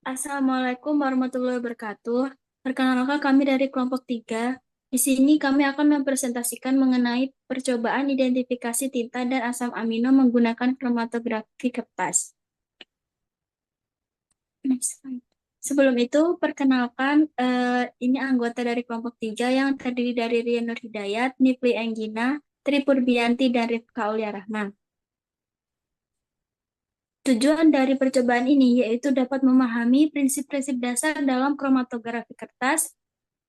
Assalamualaikum warahmatullahi wabarakatuh. Perkenalkan kami dari kelompok 3. Di sini kami akan mempresentasikan mengenai percobaan identifikasi tinta dan asam amino menggunakan kromatografi kertas. Next slide. Sebelum itu, perkenalkan ini anggota dari kelompok 3 yang terdiri dari Rian Nur Hidayat, Nifli Enggina, Tri Purbianti, dan Rifka Aulia Rahma. Tujuan dari percobaan ini yaitu dapat memahami prinsip-prinsip dasar dalam kromatografi kertas,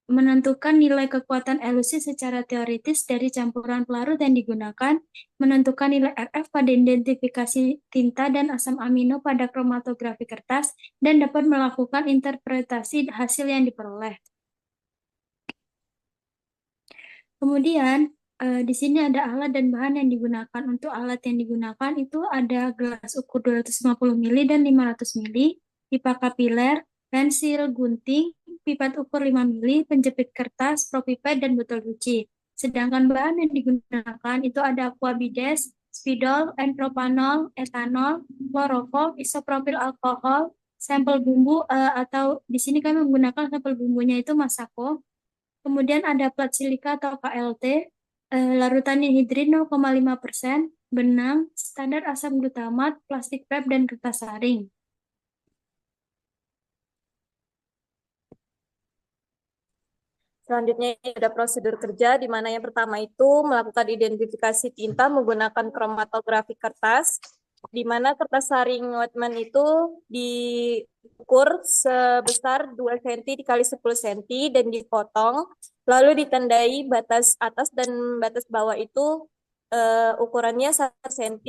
menentukan nilai kekuatan elusi secara teoritis dari campuran pelarut yang digunakan, menentukan nilai RF pada identifikasi tinta dan asam amino pada kromatografi kertas, dan dapat melakukan interpretasi hasil yang diperoleh. Kemudian, di sini ada alat dan bahan yang digunakan. Untuk alat yang digunakan itu ada gelas ukur 250 mili dan 500 mili, pipa kapiler, pensil gunting, pipet ukur 5 mili, penjepit kertas, propipet, dan botol cuci. Sedangkan bahan yang digunakan itu ada aquabides, spidol, n-propanol, etanol, kloroform, isopropil alkohol, sampel bumbu atau di sini kami menggunakan sampel bumbunya itu Masako. Kemudian ada plat silika atau KLT, larutan anhidrin 0,5%, benang, standar asam glutamat, plastik wrap, dan kertas saring. Selanjutnya ada prosedur kerja, di mana yang pertama itu melakukan identifikasi tinta menggunakan kromatografi kertas, di mana kertas saring Whitman itu diukur sebesar 2 cm dikali 10 cm dan dipotong, lalu ditandai batas atas dan batas bawah itu ukurannya 1 cm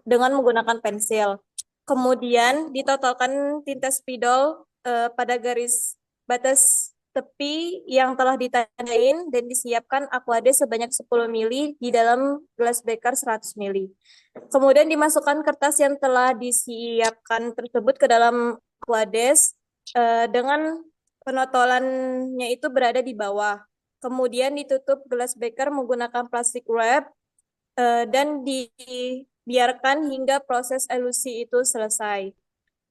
dengan menggunakan pensil. Kemudian ditotalkan tinta spidol pada garis batas tepi yang telah ditandain dan disiapkan aquades sebanyak 10 mili di dalam gelas beker 100 mili. Kemudian dimasukkan kertas yang telah disiapkan tersebut ke dalam aquades dengan penotolannya itu berada di bawah. Kemudian ditutup gelas beker menggunakan plastik wrap dan dibiarkan hingga proses elusi itu selesai.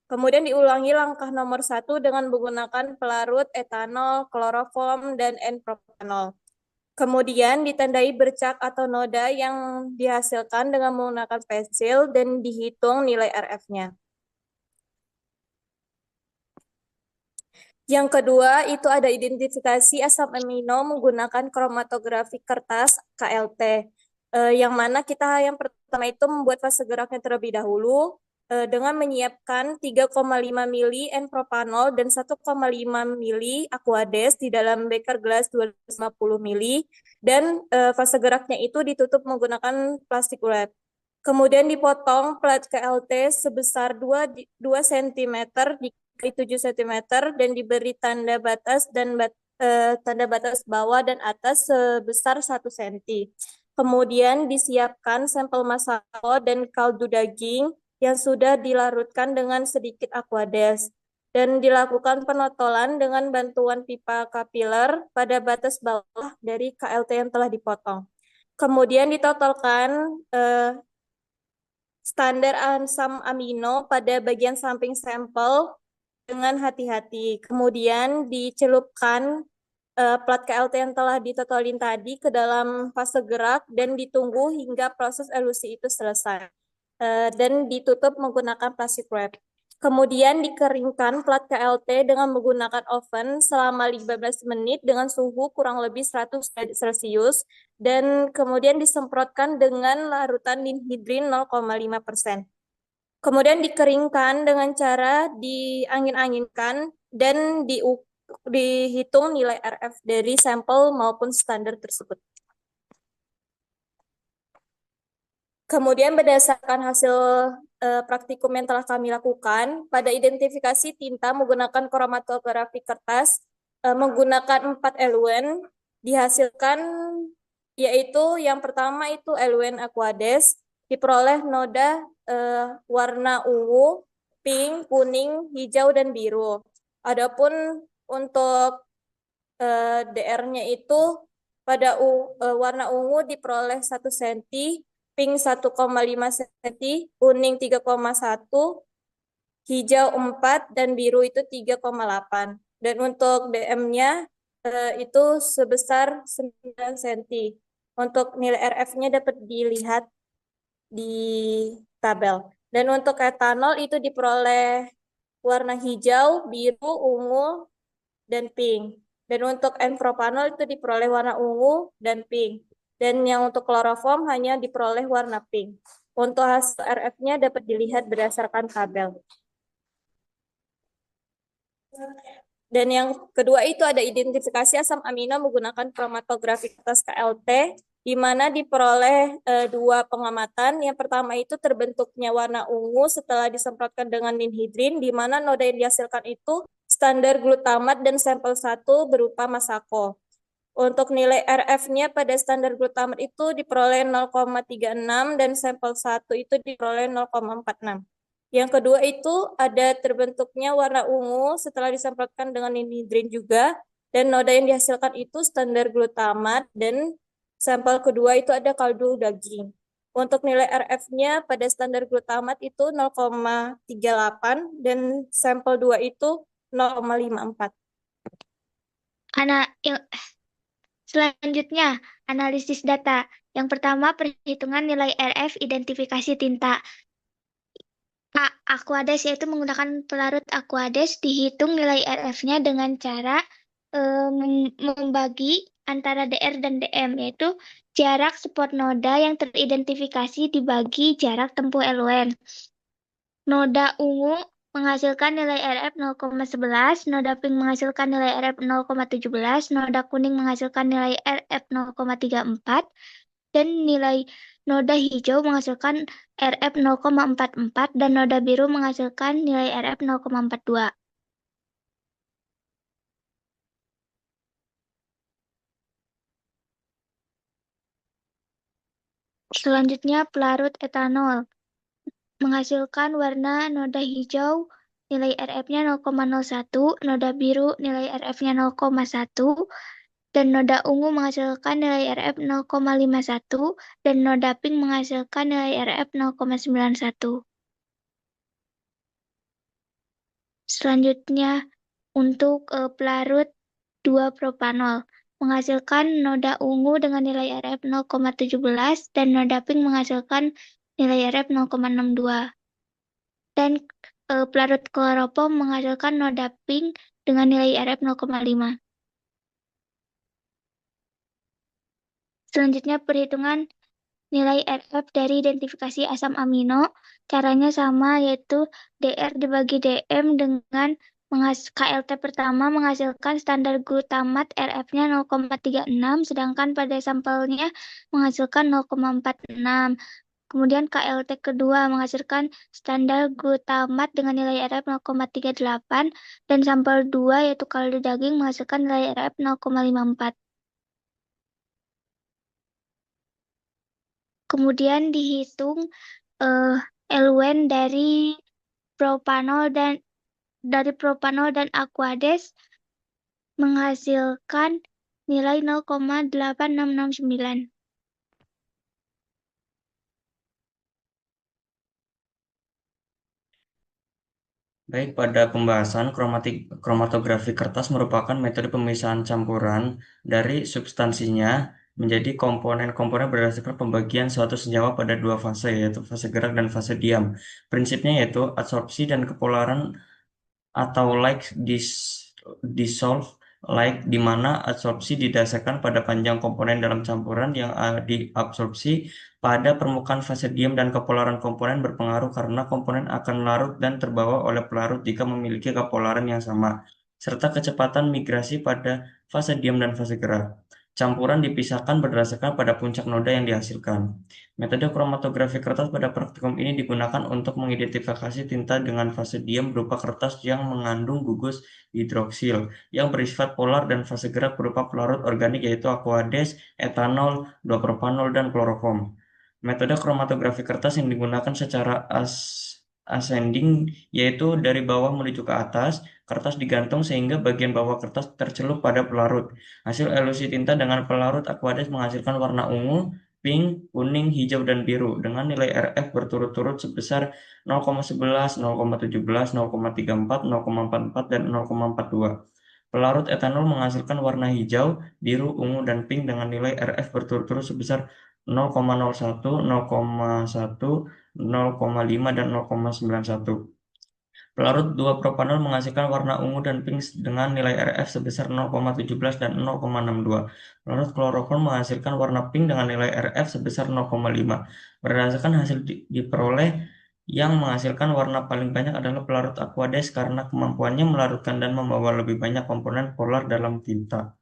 Kemudian diulangi langkah nomor 1 dengan menggunakan pelarut etanol, kloroform, dan N-propanol. Kemudian ditandai bercak atau noda yang dihasilkan dengan menggunakan pensil dan dihitung nilai RF-nya. Yang kedua itu ada identifikasi asam amino menggunakan kromatografi kertas KLT. Yang mana kita yang pertama itu membuat fase geraknya terlebih dahulu dengan menyiapkan 3,5 mili N-propanol dan 1,5 mili aquades di dalam beker gelas 250 mili dan fase geraknya itu ditutup menggunakan plastik wrap. Kemudian dipotong plat KLT sebesar 2 cm di 7 cm dan diberi tanda batas dan tanda batas bawah dan atas sebesar 1 cm. Kemudian disiapkan sampel masako dan kaldu daging yang sudah dilarutkan dengan sedikit aquades dan dilakukan penotolan dengan bantuan pipa kapiler pada batas bawah dari KLT yang telah dipotong. Kemudian ditotalkan standar asam amino pada bagian samping sampel dengan hati-hati. Kemudian dicelupkan plat KLT yang telah ditotolin tadi ke dalam fase gerak dan ditunggu hingga proses elusi itu selesai. Dan ditutup menggunakan plastik wrap. Kemudian dikeringkan plat KLT dengan menggunakan oven selama 15 menit dengan suhu kurang lebih 100 derajat Celcius dan kemudian disemprotkan dengan larutan anhidrin 0,5%. Kemudian dikeringkan dengan cara diangin-anginkan dan dihitung nilai RF dari sampel maupun standar tersebut. Kemudian berdasarkan hasil praktikum yang telah kami lakukan, pada identifikasi tinta menggunakan kromatografi kertas menggunakan 4 eluen dihasilkan yaitu yang pertama itu eluen aquades diperoleh noda warna ungu, pink, kuning, hijau, dan biru. Adapun untuk DR-nya itu pada warna ungu diperoleh 1 cm, pink 1,5 cm, kuning 3,1, hijau 4, dan biru itu 3,8. Dan untuk DM-nya itu sebesar 9 cm. Untuk nilai RF-nya dapat dilihat di tabel. Dan untuk etanol itu diperoleh warna hijau, biru, ungu, dan pink. Dan untuk N-propanol itu diperoleh warna ungu dan pink. Dan yang untuk kloroform hanya diperoleh warna pink. Untuk hasil RF-nya dapat dilihat berdasarkan tabel. Dan yang kedua itu ada identifikasi asam amino menggunakan kromatografi kertas KLT, di mana diperoleh dua pengamatan. Yang pertama itu terbentuknya warna ungu setelah disemprotkan dengan ninhidrin, di mana noda yang dihasilkan itu standar glutamat dan sampel 1 berupa masako. Untuk nilai RF-nya pada standar glutamat itu diperoleh 0,36 dan sampel 1 itu diperoleh 0,46. Yang kedua itu ada terbentuknya warna ungu setelah disemprotkan dengan ninhidrin juga, dan noda yang dihasilkan itu standar glutamat, dan sampel kedua itu ada kaldu daging. Untuk nilai RF-nya pada standar glutamat itu 0,38 dan sampel 2 itu 0,54. Selanjutnya, analisis data. Yang pertama, perhitungan nilai RF identifikasi tinta. Aquades yaitu menggunakan pelarut Aquades, dihitung nilai RF-nya dengan cara membagi antara DR dan DM, yaitu jarak spot noda yang teridentifikasi dibagi jarak tempuh LUN. Noda ungu menghasilkan nilai RF 0,11, noda pink menghasilkan nilai RF 0,17, noda kuning menghasilkan nilai RF 0,34, dan nilai noda hijau menghasilkan RF 0,44 dan noda biru menghasilkan nilai RF 0,42. Selanjutnya, pelarut etanol menghasilkan warna noda hijau nilai RF-nya 0,01, noda biru nilai RF-nya 0,1, dan noda ungu menghasilkan nilai RF 0,51, dan noda pink menghasilkan nilai RF 0,91. Selanjutnya, untuk pelarut 2-propanol menghasilkan noda ungu dengan nilai RF 0,17 dan noda pink menghasilkan nilai RF 0,62. Dan pelarut kloropom menghasilkan noda pink dengan nilai RF 0,5. Selanjutnya, perhitungan nilai RF dari identifikasi asam amino. Caranya sama, yaitu DR dibagi DM dengan KLT pertama menghasilkan standar glutamat RF-nya 0,36, sedangkan pada sampelnya menghasilkan 0,46. Kemudian KLT kedua menghasilkan standar glutamat dengan nilai RF 0,38, dan sampel 2 yaitu kaldu daging menghasilkan nilai RF 0,54. Kemudian dihitung LUN propanol dan Aquades menghasilkan nilai 0,8669. Baik, pada pembahasan kromatografi kertas merupakan metode pemisahan campuran dari substansinya menjadi komponen-komponen berdasarkan pembagian suatu senyawa pada dua fase, yaitu fase gerak dan fase diam. Prinsipnya yaitu adsorpsi dan kepolaran atau like dissolve like, di mana adsorpsi didasarkan pada panjang komponen dalam campuran yang diabsorpsi pada permukaan fase diam, dan kepolaran komponen berpengaruh karena komponen akan larut dan terbawa oleh pelarut jika memiliki kepolaran yang sama, serta kecepatan migrasi pada fase diam dan fase gerak. Campuran dipisahkan berdasarkan pada puncak noda yang dihasilkan. Metode kromatografi kertas pada praktikum ini digunakan untuk mengidentifikasi tinta dengan fase diam berupa kertas yang mengandung gugus hidroksil yang bersifat polar, dan fase gerak berupa pelarut organik yaitu Aquades, etanol, 2-propanol, dan kloroform. Metode kromatografi kertas yang digunakan secara ascending yaitu dari bawah menuju ke atas. Kertas digantung sehingga bagian bawah kertas tercelup pada pelarut. Hasil elusi tinta dengan pelarut Aquades menghasilkan warna ungu, pink, kuning, hijau, dan biru dengan nilai RF berturut-turut sebesar 0,11, 0,17, 0,34, 0,44, dan 0,42. Pelarut etanol menghasilkan warna hijau, biru, ungu, dan pink dengan nilai RF berturut-turut sebesar 0,01, 0,1, 0,5, dan 0,91. Pelarut 2-propanol menghasilkan warna ungu dan pink dengan nilai RF sebesar 0,17 dan 0,62. Pelarut kloroform menghasilkan warna pink dengan nilai RF sebesar 0,5. Berdasarkan hasil diperoleh, yang menghasilkan warna paling banyak adalah pelarut Aquades karena kemampuannya melarutkan dan membawa lebih banyak komponen polar dalam tinta.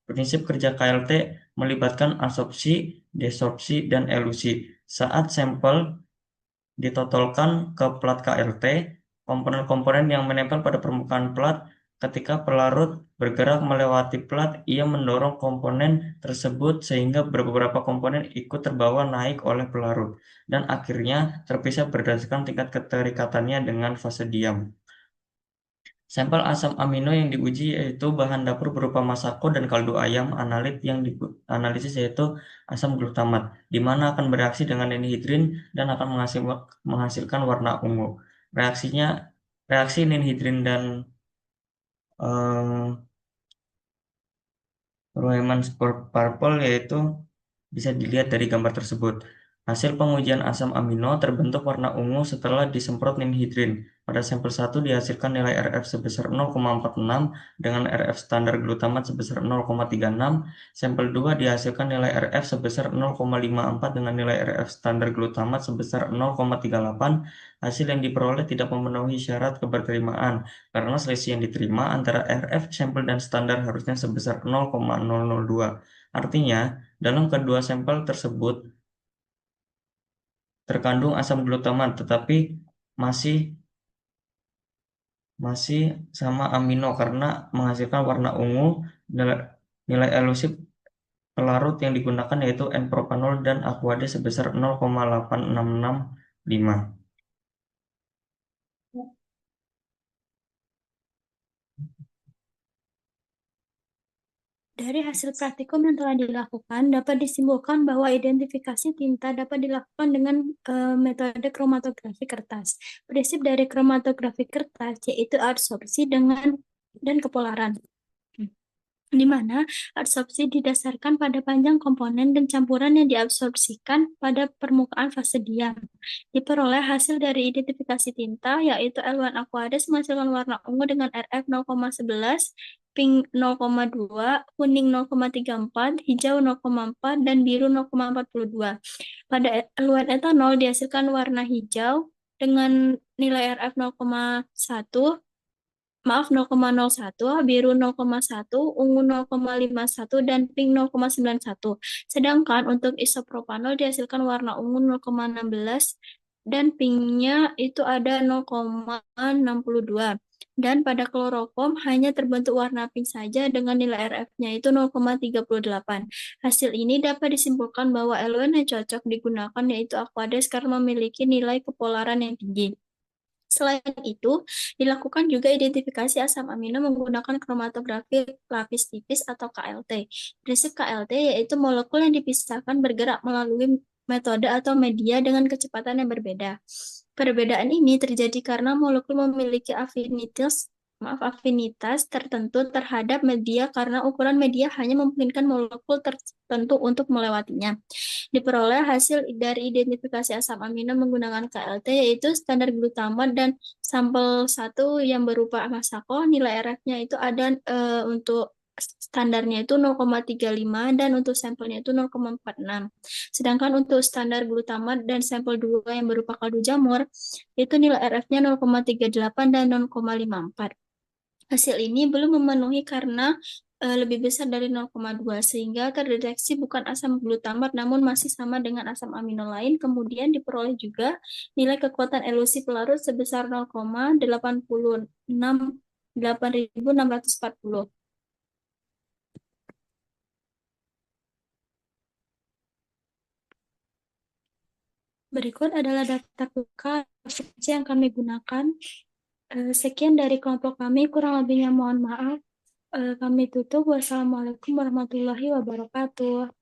Prinsip kerja KLT melibatkan absorpsi, desorpsi, dan elusi. Saat sampel ditotolkan ke plat KLT, komponen-komponen yang menempel pada permukaan plat, ketika pelarut bergerak melewati plat, ia mendorong komponen tersebut sehingga beberapa komponen ikut terbawa naik oleh pelarut, dan akhirnya terpisah berdasarkan tingkat keterikatannya dengan fase diam. Sampel asam amino yang diuji yaitu bahan dapur berupa masako dan kaldu ayam analit yang dianalisis yaitu asam glutamat, di mana akan bereaksi dengan ninhidrin dan akan menghasilkan warna ungu. Reaksi ninhidrin dan Roeman purple yaitu bisa dilihat dari gambar tersebut. Hasil pengujian asam amino terbentuk warna ungu setelah disemprot ninhidrin. Pada sampel 1 dihasilkan nilai RF sebesar 0,46 dengan RF standar glutamat sebesar 0,36. Sampel 2 dihasilkan nilai RF sebesar 0,54 dengan nilai RF standar glutamat sebesar 0,38. Hasil yang diperoleh tidak memenuhi syarat keberterimaan karena selisih yang diterima antara RF sampel dan standar harusnya sebesar 0,002. Artinya, dalam kedua sampel tersebut terkandung asam glutamat, tetapi masih masih sama amino karena menghasilkan warna ungu. Nilai elusif pelarut yang digunakan yaitu N-propanol dan Aquades sebesar 0,8665. Dari hasil praktikum yang telah dilakukan, dapat disimpulkan bahwa identifikasi tinta dapat dilakukan dengan metode kromatografi kertas. Prinsip dari kromatografi kertas yaitu absorpsi dan kepolaran, di mana absorpsi didasarkan pada panjang komponen dan campuran yang diabsorpsikan pada permukaan fase diam. Diperoleh hasil dari identifikasi tinta, yaitu L1 Aquades menghasilkan warna ungu dengan RF 0,11, pink 0,2, kuning 0,34, hijau 0,4, dan biru 0,42. Pada L1 etanol dihasilkan warna hijau dengan nilai RF 0,1, 0,01, biru 0,1, ungu 0,51, dan pink 0,91. Sedangkan untuk isopropanol dihasilkan warna ungu 0,16 dan pinknya itu ada 0,62. Dan pada kloroform hanya terbentuk warna pink saja dengan nilai RF-nya itu 0,38. Hasil ini dapat disimpulkan bahwa elemen yang cocok digunakan yaitu Aquades karena memiliki nilai kepolaran yang tinggi. Selain itu, dilakukan juga identifikasi asam amino menggunakan kromatografi lapis tipis atau KLT. Prinsip KLT yaitu molekul yang dipisahkan bergerak melalui metode atau media dengan kecepatan yang berbeda. Perbedaan ini terjadi karena molekul memiliki afinitas tertentu terhadap media karena ukuran media hanya memungkinkan molekul tertentu untuk melewatinya. Diperoleh hasil dari identifikasi asam amino menggunakan KLT yaitu standar glutamat dan sampel 1 yang berupa masako, nilai RF-nya itu ada untuk standarnya itu 0,35 dan untuk sampelnya itu 0,46. Sedangkan untuk standar glutamat dan sampel 2 yang berupa kaldu jamur itu nilai RF-nya 0,38 dan 0,54. Hasil ini belum memenuhi karena lebih besar dari 0,2 sehingga terdeteksi bukan asam glutamat namun masih sama dengan asam amino lain. Kemudian diperoleh juga nilai kekuatan elusi pelarut sebesar 0,8640. Berikut adalah daftar buka referensi yang kami gunakan. Sekian dari kelompok kami, kurang lebihnya mohon maaf. Kami tutup. Wassalamualaikum warahmatullahi wabarakatuh.